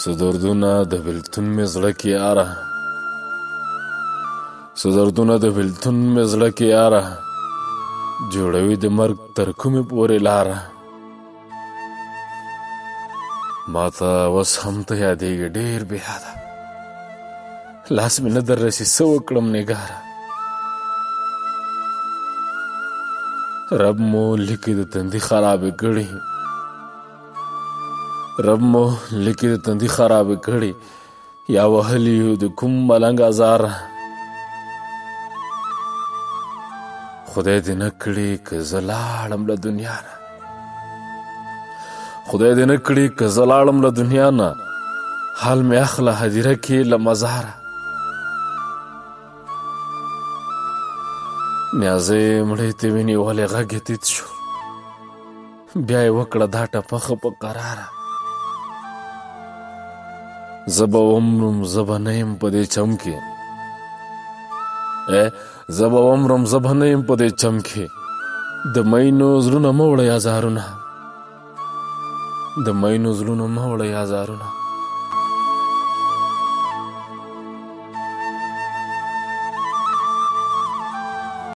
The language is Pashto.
څه دردونه د بېلتون مې زړه کې یاره، څه دردونه د بېلتون مې زړه کې یاره، جوړوي د مرګ تر کومې پورې لاره. ما ته اوس هم ته یادېږي ډېر بېحده، لاس مې نه در رسي څه وکړم نګاره. رب مو لیکي د تندي خرابې کړي، رب مو لیکي د تندي خرابې کړي، یا وهلی یو د کوم ملنګ ازاره. خدای دې نه کړي که زه لاړم له دنیا نه، خدای دې نه کړي که زه لاړم له دنیا نه، حال مې اخله هدیره کې له مزاره. نیازې مړې ته ویني ولې غږ یې تیت شو، بیا یې وکړه دا ټپخه په قراره. زه به ومرم زه به نه یم په دې چم کې، زه به ومرم زه به نه یم په دې چم کې. د مینو زړونه مه وړئ ازارونه، د مینو زړونه مه وړئ ازارونه.